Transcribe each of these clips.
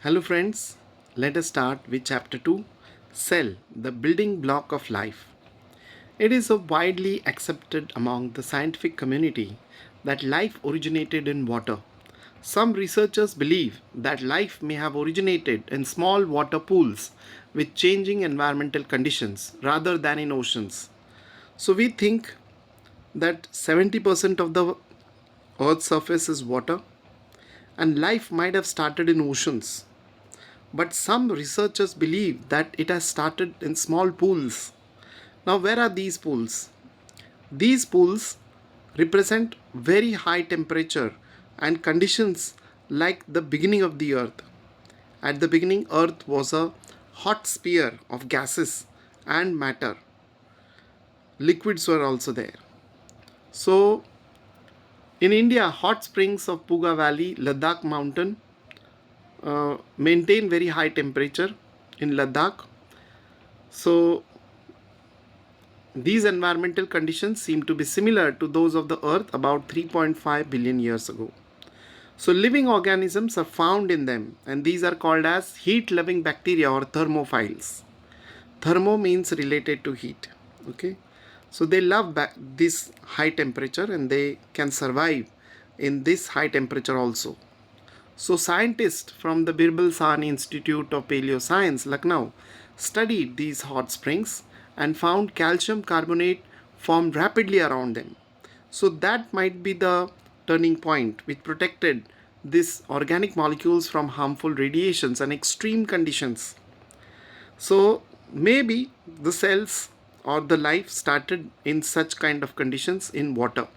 Hello friends, let us start with chapter 2, Cell, the building block of life. It is widely accepted among the scientific community that life originated in water. Some researchers believe that life may have originated in small water pools with changing environmental conditions rather than in oceans. So we think that 70% of the earth's surface is water and life might have started in oceans. But some researchers believe that it has started in small pools. Now, where are these pools? These pools represent very high temperature and conditions like the beginning of the earth. At the beginning, earth was a hot sphere of gases and matter. Liquids were also there. So, in India, hot springs of Puga Valley, Ladakh mountain maintain very high temperature in Ladakh. So, these environmental conditions seem to be similar to those of the Earth about 3.5 billion years ago. So, living organisms are found in them, and these are called as heat-loving bacteria or thermophiles. Thermo means related to heat. Okay, so they love this high temperature and they can survive in this high temperature also. So, scientists from the Birbal Sahni Institute of Paleoscience, Lucknow, studied these hot springs and found calcium carbonate formed rapidly around them. So, that might be the turning point which protected these organic molecules from harmful radiations and extreme conditions. So, maybe the cells or the life started in such kind of conditions in water.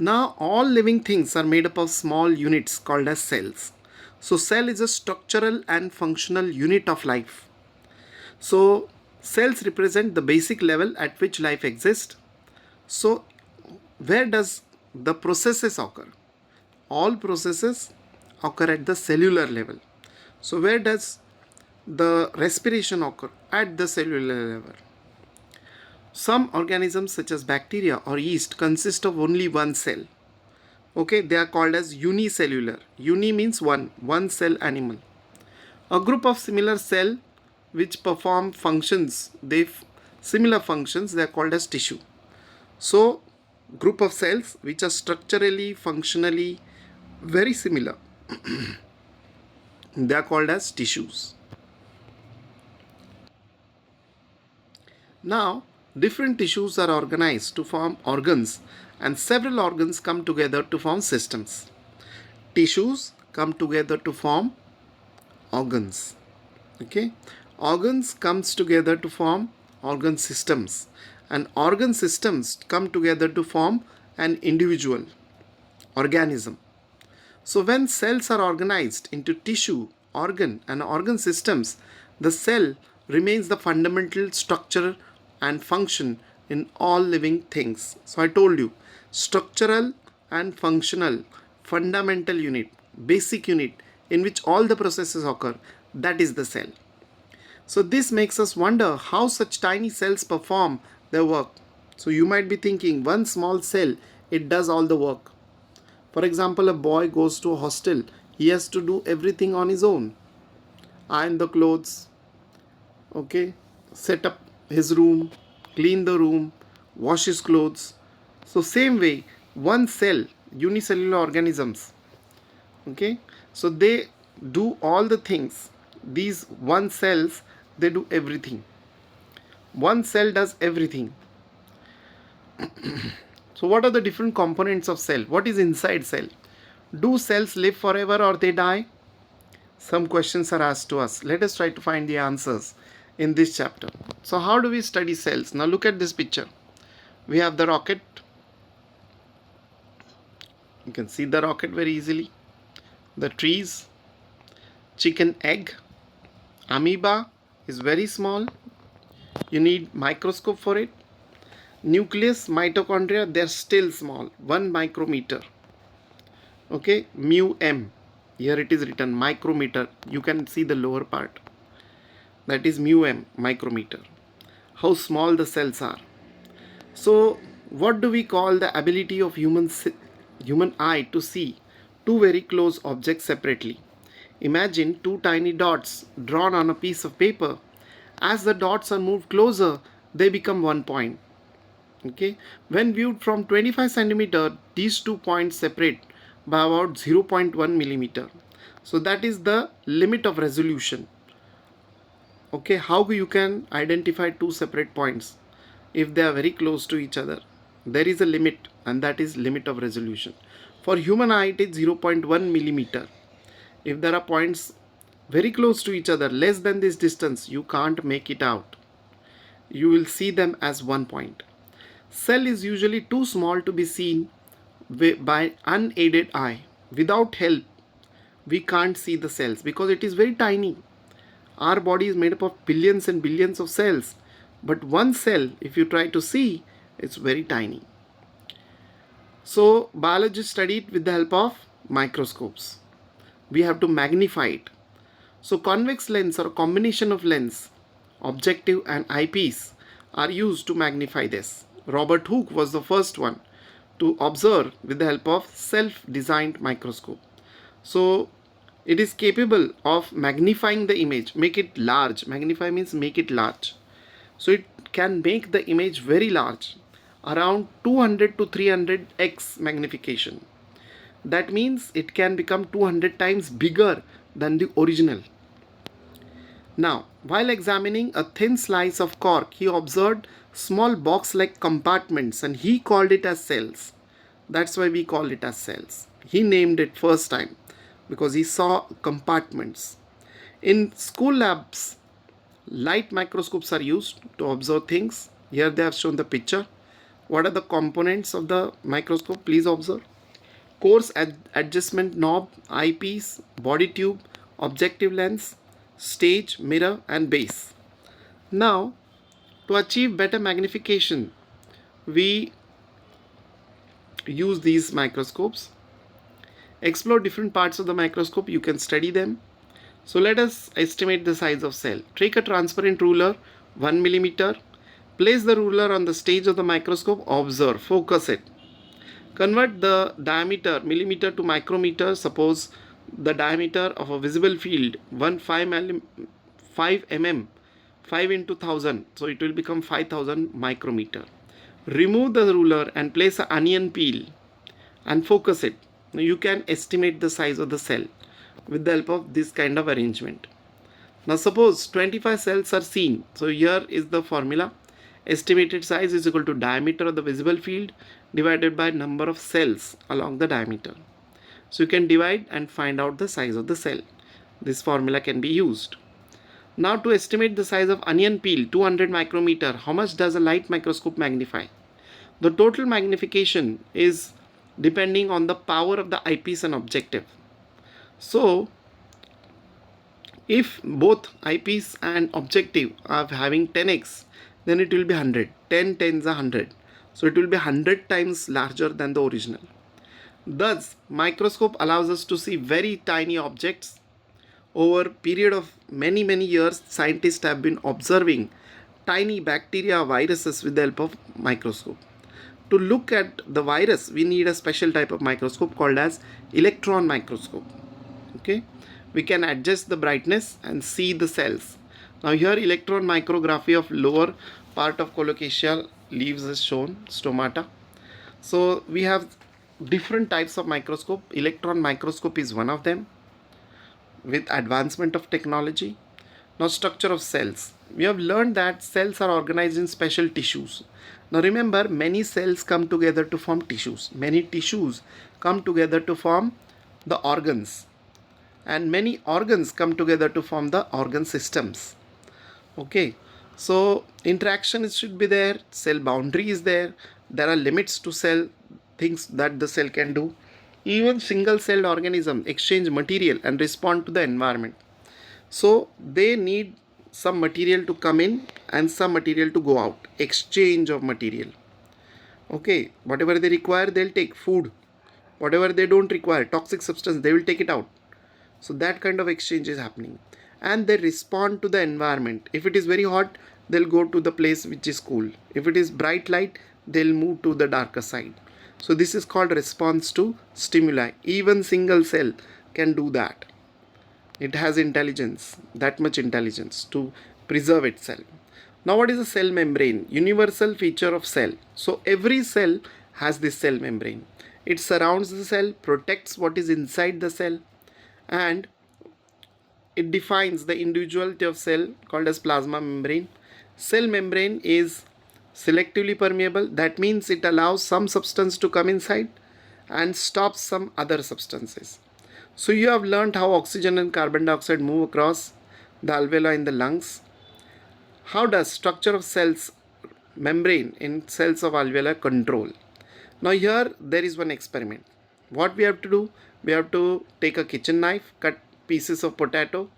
Now, all living things are made up of small units called as cells. So, cell is a structural and functional unit of life. So, cells represent the basic level at which life exists. So, where does the processes occur? All processes occur at the cellular level. So, where does the respiration occur? At the cellular level. Some organisms such as bacteria or yeast consist of only one cell. Okay, they are called as unicellular. Uni means one cell animal. A group of similar cell which perform functions, similar functions, they are called as tissue. So, group of cells which are structurally, functionally very similar, they are called as tissues. Now, different tissues are organized to form organs, and several organs come together to form systems. Tissues come together to form organs. Okay, organs comes together to form organ systems, and organ systems come together to form an individual organism. So when cells are organized into tissue, organ and organ systems, the cell remains the fundamental structure and function in all living things. So I told you, structural and functional fundamental unit, basic unit in which all the processes occur, that is the cell. So this makes us wonder how such tiny cells perform their work. So you might be thinking one small cell, it does all the work. For example, a boy goes to a hostel, he has to do everything on his own. Iron the clothes, okay, set up his room, clean the room, wash his clothes. So same way, one cell, unicellular organisms, okay, so they do all the things. These one cells, they do everything. One cell does everything. So what are the different components of cell? What is inside cell? Do cells live forever or they die? Some questions are asked to us. Let us try to find the answers in this chapter. So how do we study cells? Now look at this picture. We have the rocket. You can see the rocket very easily. The trees, chicken egg, amoeba is very small. You need microscope for it. Nucleus, mitochondria, they are still small, 1 micrometer. Okay, mu m. Here it is written micrometer. You can see the lower part. That is mu m, micrometer. How small the cells are. So, what do we call the ability of human eye to see two very close objects separately? Imagine two tiny dots drawn on a piece of paper. As the dots are moved closer, they become 1 point. Okay, when viewed from 25 centimeter, these 2 points separate by about 0.1 millimeter. So that is the limit of resolution. Okay, how you can identify two separate points if they are very close to each other? There is a limit, and that is limit of resolution. For human eye, it is 0.1 millimeter. If there are points very close to each other, less than this distance, you can't make it out. You will see them as 1 point. Cell is usually too small to be seen by unaided eye. Without help, we can't see the cells because it is very tiny. Our body is made up of billions and billions of cells, but one cell, if you try to see, it's very tiny. So biologists study it with the help of microscopes. We have to magnify it. So convex lens or a combination of lens, objective and eyepiece are used to magnify this. Robert Hooke was the first one to observe with the help of self-designed microscope. So it is capable of magnifying the image, make it large. Magnify means make it large. So it can make the image very large, around 200 to 300x magnification. That means it can become 200 times bigger than the original. Now, while examining a thin slice of cork, he observed small box-like compartments and he called it as cells. That's why we call it as cells. He named it first time because he saw compartments. In school labs, light microscopes are used to observe things. Here they have shown the picture. What are the components of the microscope? Please observe. Coarse adjustment knob, eyepiece, body tube, objective lens, stage, mirror and base. Now, to achieve better magnification, we use these microscopes. Explore different parts of the microscope, you can study them. So let us estimate the size of cell. Take a transparent ruler, 1 millimeter. Place the ruler on the stage of the microscope, observe, focus it. Convert the diameter millimeter to micrometer. Suppose the diameter of a visible field 5 mm, 5 into 1000, so it will become 5000 micrometer. Remove the ruler and place an onion peel and focus it. Now you can estimate the size of the cell with the help of this kind of arrangement. Now suppose 25 cells are seen. So here is the formula. Estimated size is equal to diameter of the visible field divided by number of cells along the diameter. So you can divide and find out the size of the cell. This formula can be used. Now to estimate the size of onion peel, 200 micrometer, how much does a light microscope magnify? The total magnification is depending on the power of the eyepiece and objective. So if both eyepiece and objective are having 10x, then it will be 100. 10 tens are 100. So it will be 100 times larger than the original. Thus, microscope allows us to see very tiny objects. Over a period of many years, scientists have been observing tiny bacteria, viruses with the help of microscope. To look at the virus, we need a special type of microscope called as electron microscope. Okay, we can adjust the brightness and see the cells. Now here electron micrography of lower part of colocasia leaves is shown, stomata. So we have different types of microscope. Electron microscope is one of them with advancement of technology. Now structure of cells. We have learned that cells are organized in special tissues. Now remember, many cells come together to form tissues. Many tissues come together to form the organs. And many organs come together to form the organ systems. Okay, so interaction should be there, cell boundary is there, there are limits to cell, things that the cell can do. Even single celled organism exchange material and respond to the environment. So they need some material to come in and some material to go out, exchange of material. Okay, whatever they require, they'll take food. Whatever they don't require, toxic substance, they will take it out. So that kind of exchange is happening. And they respond to the environment. If it is very hot, they'll go to the place which is cool. If it is bright light, they'll move to the darker side. So this is called response to stimuli. Even single cell can do that. It has intelligence, that much intelligence to preserve itself. Now, what is a cell membrane? Universal feature of cell. So, every cell has this cell membrane. It surrounds the cell, protects what is inside the cell, and it defines the individuality of cell called as plasma membrane. Cell membrane is selectively permeable. That means it allows some substance to come inside and stops some other substances. So you have learned how oxygen and carbon dioxide move across the alveoli in the lungs. How does structure of cells membrane in cells of alveolar control? Now here there is one experiment. What we have to do? We have to take a kitchen knife, cut pieces of potato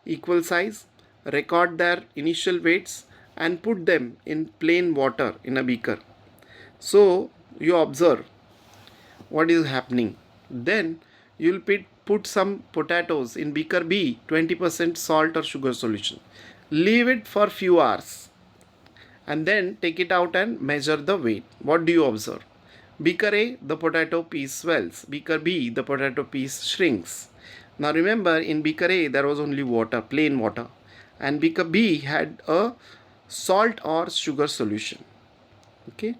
equal size, record their initial weights and put them in plain water in a beaker. So you observe what is happening. Then you will put some potatoes in beaker B, 20% salt or sugar solution. Leave it for few hours and then take it out and measure the weight. What do you observe? Beaker A, the potato piece swells. Beaker B, the potato piece shrinks. Now remember, in beaker A there was only water, plain water, and beaker B had a salt or sugar solution. Okay.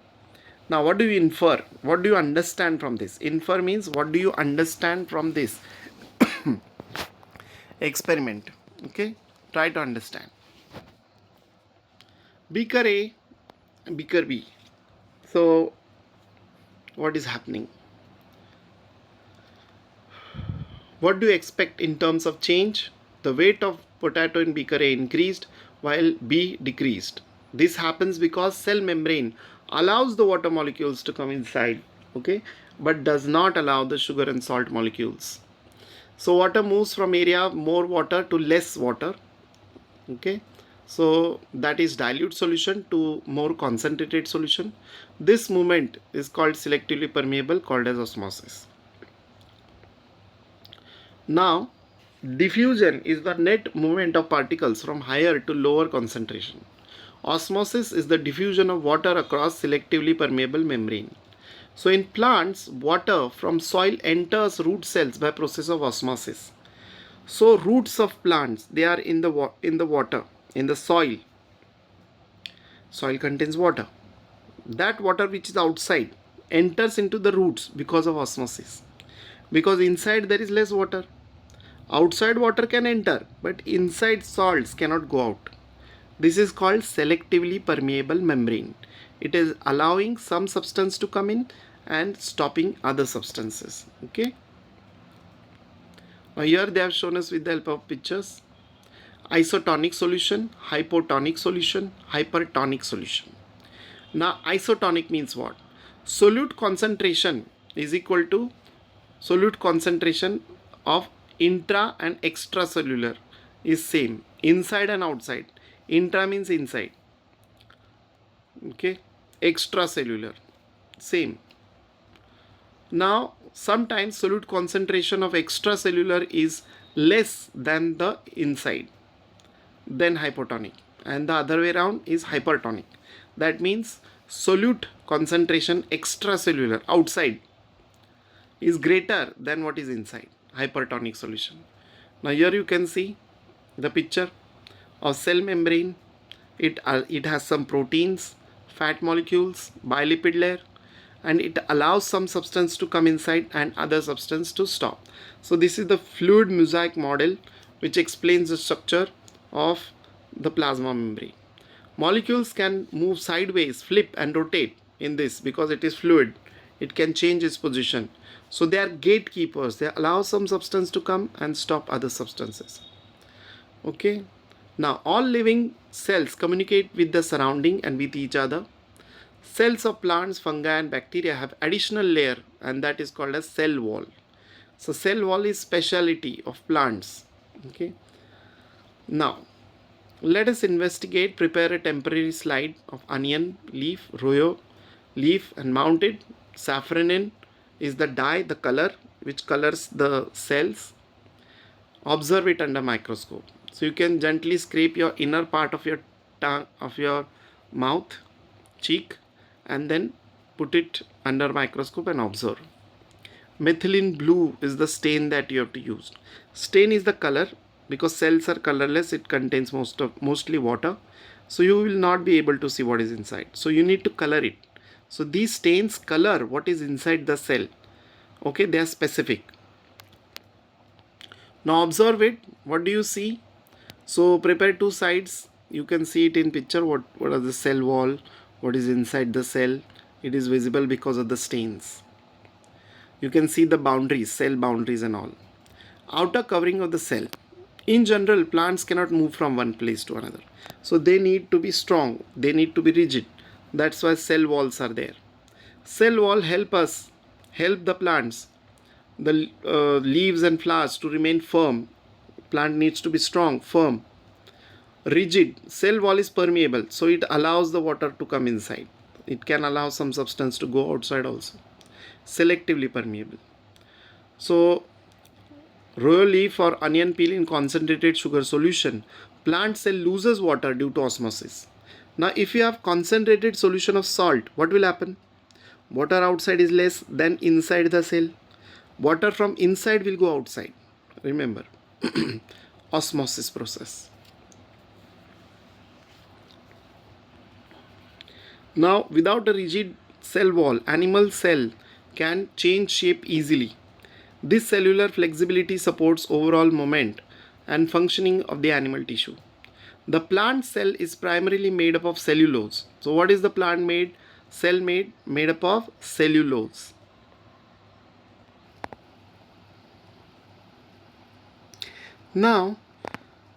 Now what do you infer? What do you understand from this? Infer means what do you understand from this experiment? Okay. Try to understand. Beaker A, beaker B. So what is happening? What do you expect in terms of change? The weight of potato in beaker A increased while B decreased. This happens because cell membrane allows the water molecules to come inside, okay, but does not allow the sugar and salt molecules. So water moves from area more water to less water, okay. So that is dilute solution to more concentrated solution. This movement is called selectively permeable, called as osmosis. Now, diffusion is the net movement of particles from higher to lower concentration. Osmosis is the diffusion of water across selectively permeable membrane. So in plants, water from soil enters root cells by process of osmosis. So roots of plants, they are in the water, in the soil. Soil contains water. That water which is outside enters into the roots because of osmosis. Because inside there is less water. Outside water can enter, but inside salts cannot go out. This is called selectively permeable membrane. It is allowing some substance to come in and stopping other substances. Okay. Now here they have shown us with the help of pictures. Isotonic solution, hypotonic solution, hypertonic solution. Now isotonic means what? Solute concentration is equal to solute concentration of intra and extracellular is same, inside and outside. Intra means inside, okay, extracellular same. Now sometimes solute concentration of extracellular is less than the inside, then hypotonic, and the other way around is hypertonic. That means solute concentration extracellular outside is greater than what is inside, hypertonic solution. Now here you can see the picture of cell membrane. It has some proteins, fat molecules, bilipid layer, and it allows some substance to come inside and other substance to stop. So this is the fluid mosaic model which explains the structure of the plasma membrane. Molecules can move sideways, flip and rotate in this because it is fluid. It can change its position. So they are gatekeepers. They allow some substance to come and stop other substances. Okay. Now all living cells communicate with the surrounding and with each other. Cells of plants, fungi and bacteria have additional layer, and that is called as cell wall. So cell wall is speciality of plants. Okay. Now let us investigate. Prepare a temporary slide of onion leaf, royo leaf and mount it. Safranin is the dye, the color which colors the cells. Observe it under microscope. So you can gently scrape your inner part of your tongue, of your mouth, cheek, and then put it under microscope and observe. Methylene blue is the stain that you have to use. Stain is the color, because cells are colorless, it contains mostly water, so you will not be able to see what is inside, so you need to color it. So these stains color what is inside the cell. Okay, they are specific. Now observe it. What do you see? So prepare two sides. You can see it in picture. What are the cell wall, what is inside the cell. It is visible because of the stains. You can see the boundaries, cell boundaries and all. Outer covering of the cell. In general, plants cannot move from one place to another, so they need to be strong, they need to be rigid. That's why cell walls are there. Cell wall help the plants, the leaves and flowers to remain firm. Plant needs to be strong, firm, rigid. Cell wall is permeable, so it allows the water to come inside. It can allow some substance to go outside also. Selectively permeable. So royal leaf or onion peel in concentrated sugar solution, plant cell loses water due to osmosis. Now if you have concentrated solution of salt, what will happen? Water outside is less than inside the cell. Water from inside will go outside. Remember, osmosis process. Now without a rigid cell wall, animal cell can change shape easily. This cellular flexibility supports overall movement and functioning of the animal tissue. The plant cell is primarily made up of cellulose. So what is the plant cell made up of cellulose. Now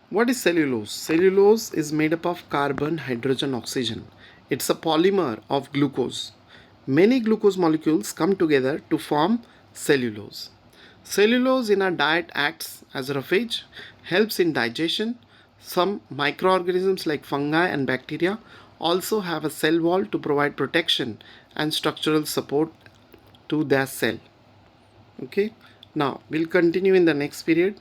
what is cellulose? Cellulose is made up of carbon, hydrogen, oxygen. It's a polymer of glucose. Many glucose molecules come together to form cellulose. Cellulose in our diet acts as a roughage, helps in digestion. Some microorganisms like fungi and bacteria also have a cell wall to provide protection and structural support to their cell. Okay, now we'll continue in the next period.